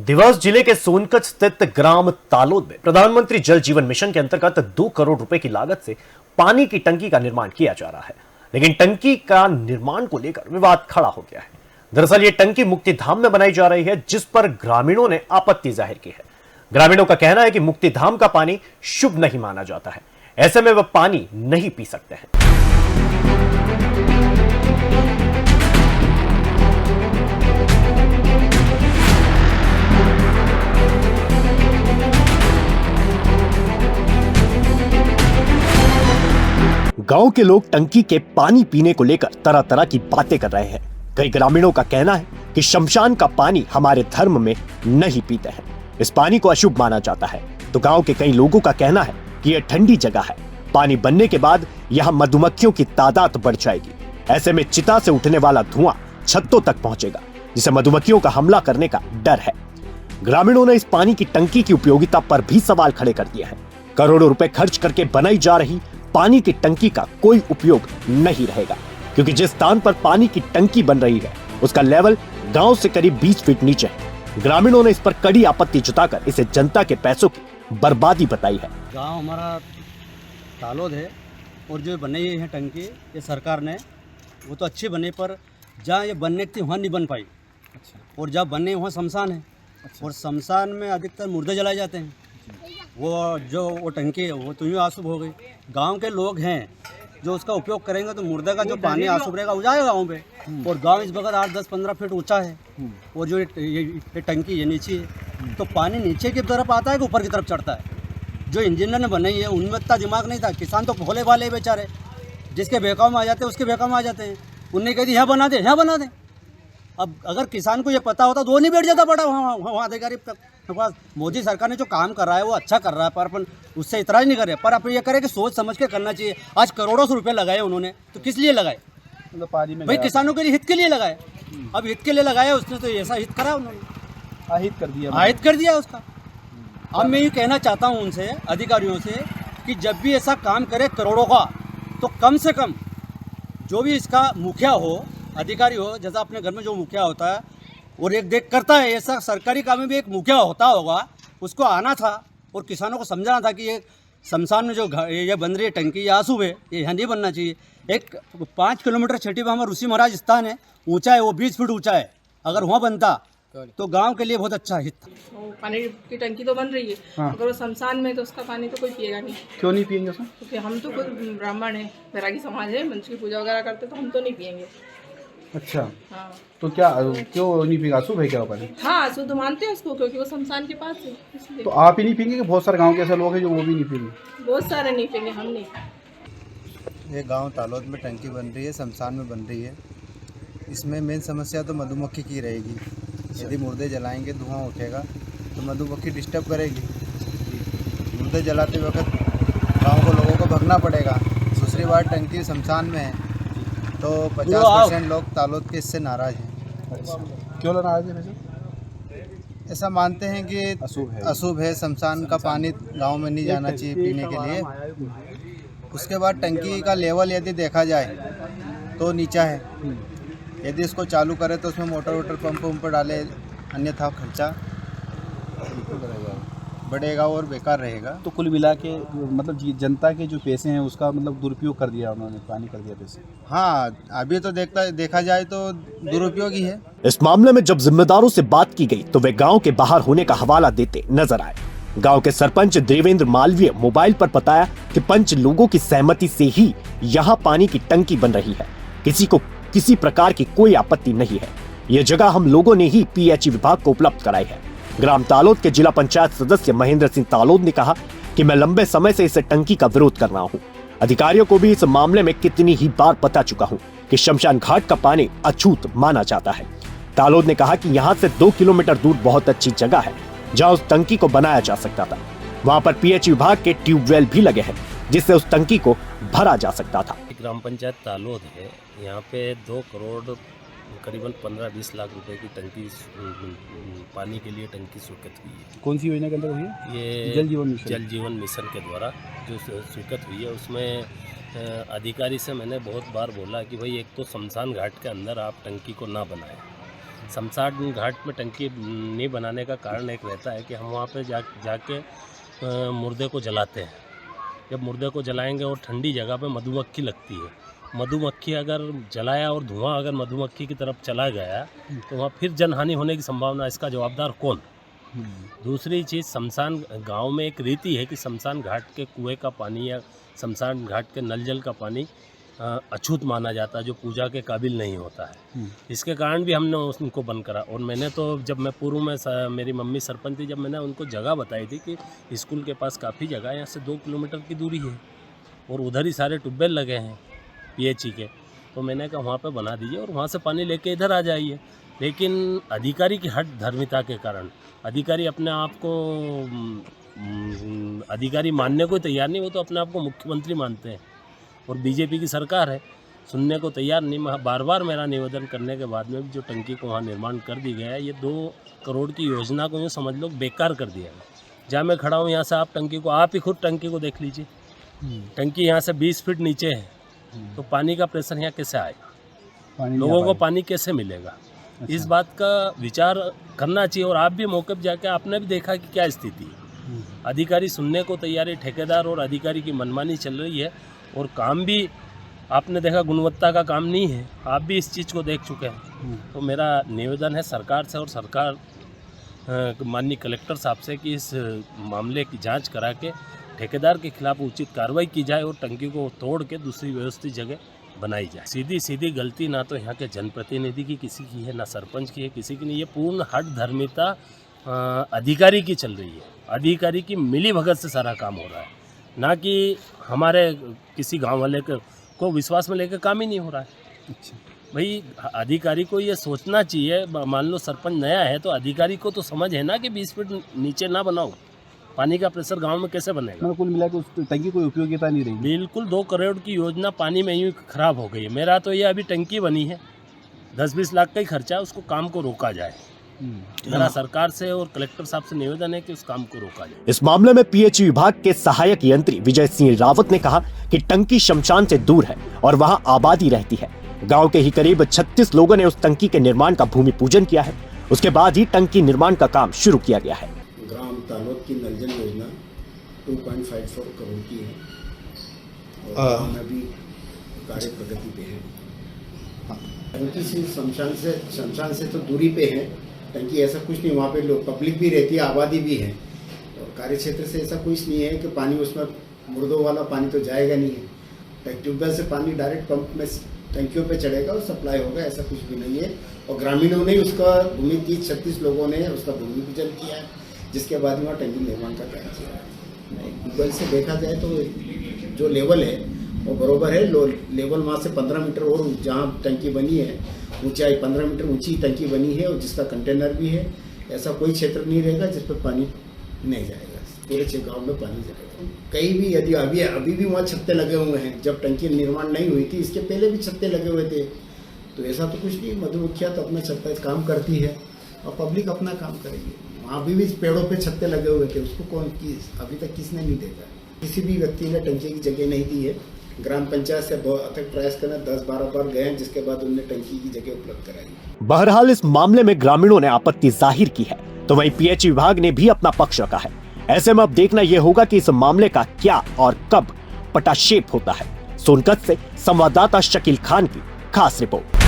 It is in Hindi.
देवास जिले के सोनकच्छ स्थित ग्राम तालोद में प्रधानमंत्री जल जीवन मिशन के अंतर्गत 2 करोड़ रुपए की लागत से पानी की टंकी का निर्माण किया जा रहा है, लेकिन टंकी का निर्माण को लेकर विवाद खड़ा हो गया है। दरअसल ये टंकी मुक्तिधाम में बनाई जा रही है, जिस पर ग्रामीणों ने आपत्ति जाहिर की है। ग्रामीणों का कहना है कि मुक्तिधाम का पानी शुभ नहीं माना जाता है, ऐसे में वह पानी नहीं पी सकते हैं। गांव के लोग टंकी के पानी पीने को लेकर तरह तरह की बातें कर रहे हैं। कई ग्रामीणों का कहना है कि शमशान का पानी हमारे धर्म में नहीं पीते हैं, इस पानी को अशुभ माना जाता है। तो गांव के कई लोगों का कहना है कि यह ठंडी जगह है, पानी बनने के बाद यहाँ मधुमक्खियों की तादाद बढ़ जाएगी। ऐसे में चिता से उठने वाला धुआं छतों तक पहुंचेगा, जिसे मधुमक्खियों का हमला करने का डर है। ग्रामीणों ने इस पानी की टंकी की उपयोगिता पर भी सवाल खड़े कर दिए हैं। करोड़ों रुपए खर्च करके बनाई जा रही पानी की टंकी का कोई उपयोग नहीं रहेगा, क्योंकि जिस स्थान पर पानी की टंकी बन रही है उसका लेवल गांव से करीब 20 फीट नीचे है। ग्रामीणों ने इस पर कड़ी आपत्ति जताकर इसे जनता के पैसों की बर्बादी बताई है। गांव हमारा तालोद है और जो बनाई है टंकी ये सरकार ने, वो तो अच्छी बने, पर जहाँ ये बनने की थी वहाँ नहीं बन पाई। अच्छा। और जहाँ बनने वहाँ शमशान है। अच्छा। और शमशान में अधिकतर मुर्दे जलाए जाते हैं। वो टंकी है वो तो यूँ आशुभ हो गई। गांव के लोग हैं जो उसका उपयोग करेंगे तो मुर्दे का जो पानी आशुभ रहेगा वो जाएगा गाँव पे। और गांव इस बगत 8-10-15 फीट ऊंचा है और जो ये टंकी ये नीचे है, तो पानी नीचे की तरफ आता है कि ऊपर की तरफ चढ़ता है। जो इंजीनियर ने बनाई है उनमें इतना दिमाग नहीं था। किसान तो भोले वाले बेचारे, जिसके बहकाव में आ जाते हैं उसके बहकाव में आ जाते हैं। उनने कह दी यहाँ बना दे, यहाँ बना दे। अब अगर किसान को ये पता होता तो वो नहीं बैठ जाता बड़ा वहाँ अधिकारी तक। मोदी सरकार ने जो काम कर रहा है वो अच्छा कर रहा है, पर अपन उससे इतराज नहीं कर रहे। पर आप ये करें कि सोच समझ के करना चाहिए। आज करोड़ों से रुपए लगाए उन्होंने, तो किस लिए लगाए? मतलब पानी में भाई किसानों के लिए, हित के लिए लगाए। अब हित के लिए लगाया उसने, तो ऐसा हित करा उन्होंने, आहित कर दिया उसका। अब मैं ये कहना चाहता हूँ उनसे, अधिकारियों से, कि जब भी ऐसा काम करे करोड़ों का, तो कम से कम जो भी इसका मुखिया हो, अधिकारी हो, जैसा अपने घर में जो मुखिया होता है और एक देख करता है, ऐसा सरकारी काम में भी एक मुखिया होता होगा, उसको आना था और किसानों को समझाना था कि ये शमशान में जो ये बन रही है टंकी, ये आशुभ है, ये यहाँ नहीं बनना चाहिए। एक 5 किलोमीटर छठी में हमारा ऋषि महाराज स्थान है, ऊंचा है, वो 20 फीट ऊंचा है। अगर वहाँ बनता तो गांव के लिए बहुत अच्छा हित। पानी की टंकी तो बन रही है। हाँ। अगर वो शमशान में तो उसका पानी तो कोई पिएगा नहीं। क्यों नहीं पिएंगे उसमें? क्योंकि हम तो खुद ब्राह्मण है, वैरागी समाज है, मंच की पूजा वगैरह करते, तो हम तो नहीं पिएंगे। अच्छा। हाँ। तो क्या क्यों नहीं पिएगा? शुभ है क्या पानी? हाँ, शुद्ध मानते हैं उसको, क्योंकि वो शमशान के पास है, इसलिए। तो आप ही नहीं पिएंगे कि बहुत सारे गांव के ऐसे लोग हैं जो वो भी नहीं पिएंगे? बहुत सारे नहीं पिएंगे, हम नहीं। ये गांव तालोद में टंकी बन रही है, शमशान में बन रही है। इसमें मेन समस्या तो मधुमक्खी की रहेगी। यदि मुर्दे जलाएंगे धुआं उठेगा तो मधुमक्खी डिस्टर्ब करेगी। मुर्दे जलाते वक्त गांव को लोगों को भगना पड़ेगा। दूसरी बार टंकी शमशान में है तो 50% लोग तालोद के इससे नाराज हैं। अच्छा। क्यों नाराज है वैसे? ऐसा मानते हैं कि अशुभ है, शमशान का पानी गांव में नहीं जाना चाहिए पीने के लिए। उसके बाद टंकी का लेवल यदि देखा जाए तो नीचा है। यदि इसको चालू करे तो उसमें मोटर पंप डाले, अन्यथा खर्चा बढ़ेगा और बेकार रहेगा। तो कुल मिला के मतलब जनता के जो पैसे हैं उसका मतलब दुरुपयोग कर दिया उन्होंने, पानी कर दिया पैसे। हाँ, अभी तो देखा जाए तो दुरुपयोग ही है। इस मामले में जब जिम्मेदारों से बात की गई तो वे गांव के बाहर होने का हवाला देते नजर आए। गांव के सरपंच देवेंद्र मालवीय मोबाइल पर बताया कि पंच लोगों की सहमति से ही यहाँ पानी की टंकी बन रही है, किसी को किसी प्रकार की कोई आपत्ति नहीं है। ये जगह हम लोगों ने ही पीएचई विभाग को उपलब्ध कराई है। ग्राम तालोद के जिला पंचायत सदस्य महेंद्र सिंह तालोद ने कहा कि मैं लंबे समय से इस टंकी का विरोध कर रहा हूँ। अधिकारियों को भी इस मामले में कितनी ही बार बता चुका हूँ कि शमशान घाट का पानी अछूत माना जाता है। तालोद ने कहा कि यहाँ से 2 किलोमीटर दूर बहुत अच्छी जगह है जहाँ उस टंकी को बनाया जा सकता था। वहाँ पर पीएचई विभाग के ट्यूबवेल भी लगे हैं, जिससे उस टंकी को भरा जा सकता था। ग्राम पंचायत तालोद है, यहाँ पे 2 करोड़ करीबन 15-20 लाख रुपए की टंकी, पानी के लिए टंकी स्वीकृत हुई है। कौन सी योजना के अंदर हुई है? ये जल जीवन मिशन के द्वारा जो स्वीकृत हुई है। उसमें अधिकारी से मैंने बहुत बार बोला कि भाई एक तो शमशान घाट के अंदर आप टंकी को ना बनाएं, शमशान घाट में टंकी नहीं बनाने का कारण एक रहता है कि हम वहाँ पे जाके मुर्दे को जलाते हैं। जब मुर्दे को जलाएंगे और ठंडी जगह पे मधुमक्खी लगती है, मधुमक्खी अगर जलाया और धुआं अगर मधुमक्खी की तरफ चला गया तो वहाँ फिर जनहानि होने की संभावना, इसका जवाबदार कौन? दूसरी चीज़, शमशान गांव में एक रीति है कि शमशान घाट के कुएं का पानी या शमशान घाट के नल जल का पानी अछूत माना जाता है, जो पूजा के काबिल नहीं होता है। इसके कारण भी हमने उनको बंद करा। और मैंने तो जब मैं पूर्व में मेरी मम्मी सरपंच थी, जब मैंने उनको जगह बताई थी कि स्कूल के पास काफ़ी जगह है, यहाँ से 2 किलोमीटर की दूरी है और उधर ही सारे ट्यूबवेल लगे हैं PHE के, तो मैंने कहा वहाँ पे बना दीजिए और वहाँ से पानी लेके इधर आ जाइए। लेकिन अधिकारी की हट धर्मिता के कारण अधिकारी अपने आप को अधिकारी मानने को तैयार नहीं, वो तो अपने आप को मुख्यमंत्री मानते हैं और बीजेपी की सरकार है, सुनने को तैयार नहीं। बार बार मेरा निवेदन करने के बाद में भी जो टंकी को वहाँ निर्माण कर दी गया है, ये 2 करोड़ की योजना को यूँ समझ लो बेकार कर दिया है। जहाँ मैं खड़ा हूँ यहाँ से आप टंकी को, आप ही खुद टंकी को देख लीजिए, टंकी यहाँ से 20 फीट नीचे है, तो पानी का प्रेशर यहाँ कैसे आएगा? लोगों को पानी कैसे मिलेगा? इस बात का विचार करना चाहिए। और आप भी मौके पर जाके आपने भी देखा कि क्या स्थिति है, अधिकारी सुनने को तैयार है, ठेकेदार और अधिकारी की मनमानी चल रही है और काम भी आपने देखा गुणवत्ता का काम नहीं है, आप भी इस चीज़ को देख चुके हैं। तो मेरा निवेदन है सरकार से और सरकार माननीय कलेक्टर साहब से कि इस मामले की जांच करा के ठेकेदार के खिलाफ उचित कार्रवाई की जाए और टंकी को तोड़ के दूसरी व्यवस्थित जगह बनाई जाए। सीधी गलती ना तो यहाँ के जनप्रतिनिधि की किसी की है, ना सरपंच की है, किसी की नहीं। ये पूर्ण हट धर्मिता अधिकारी की चल रही है, अधिकारी की मिली भगत से सारा काम हो रहा है, ना कि हमारे किसी गांव वाले को विश्वास में लेकर काम ही नहीं हो रहा है। अच्छा भाई, अधिकारी को ये सोचना चाहिए, मान लो सरपंच नया है तो अधिकारी को तो समझ है ना कि 20 फीट नीचे ना बनाओ, पानी का प्रेशर गांव में कैसे बनेगा? कुल मिला के उस टंकी कोई उपयोगिता नहीं रही। बिल्कुल 2 करोड़ की योजना पानी में यूँ खराब हो गई है। मेरा तो ये अभी टंकी बनी है, 10-20 लाख का ही खर्चा है, उसको काम को रोका जाए। मेरा सरकार से और कलेक्टर साहब से निवेदन है कि उस काम को रोका जाए। इस मामले में PHE विभाग के सहायक यंत्री विजय सिंह रावत ने कहा कि टंकी शमशान से दूर है और वहां आबादी रहती है। गांव के ही करीब 36 लोगों ने उस टंकी के निर्माण का भूमि पूजन किया है। उसके बाद ही टंकी निर्माण का काम शुरू किया गया है। ग्राम तालोद की नल जल योजना 2.54 करोड़ की है और हम अभी कार्य प्रगति पे है। टंकी से शमशान से तो दूरी पे है टंकी, ऐसा कुछ नहीं, वहाँ पे लोग पब्लिक भी रहती है, आबादी भी है और कार्य क्षेत्र से ऐसा कुछ नहीं है कि पानी उसमें मुर्दों वाला पानी तो जाएगा नहीं है। ट्यूबवेल से पानी डायरेक्ट पंप में टंकियों पे चढ़ेगा और सप्लाई होगा, ऐसा कुछ भी नहीं है। और ग्रामीणों ने उसका भूमि 36 लोगों ने उसका भूमि पूजन किया है, जिसके बाद वहाँ टंकी निर्माण का कार्य चल रहा है। ट्यूबवेल से देखा जाए तो जो लेवल है वो बरोबर है। लेवल वहाँ से 15 मीटर और जहाँ टंकी बनी है, ऊंचाई 15 मीटर ऊंची टंकी बनी है और जिसका कंटेनर भी है। ऐसा कोई क्षेत्र नहीं रहेगा जिस पर पानी नहीं जाएगा, पूरे गाँव में पानी जाएगा। कहीं भी यदि अभी भी वहाँ छत्ते लगे हुए हैं, जब टंकी निर्माण नहीं हुई थी इसके पहले भी छत्ते लगे हुए थे, तो ऐसा तो कुछ नहीं। मधुमक्खियाँ तो अपना छत्ता काम करती है और पब्लिक अपना काम करेगी। वहाँ भी पेड़ों पे छत्ते लगे हुए थे, उसको अभी तक किसने नहीं देखा। किसी भी व्यक्ति ने टंकी की जगह नहीं दी है। ग्राम पंचायत से बहुत अथक प्रयास करना 10-12 बार गए हैं, जिसके बाद उन्होंने टंकी की जगह उपलब्ध कराई। बहरहाल इस मामले में ग्रामीणों ने आपत्ति जाहिर की है, तो वहीं PHE विभाग ने भी अपना पक्ष रखा है। ऐसे में अब देखना यह होगा कि इस मामले का क्या और कब पटाक्षेप होता है। सोनकत से संवाददाता शकील खान की खास रिपोर्ट।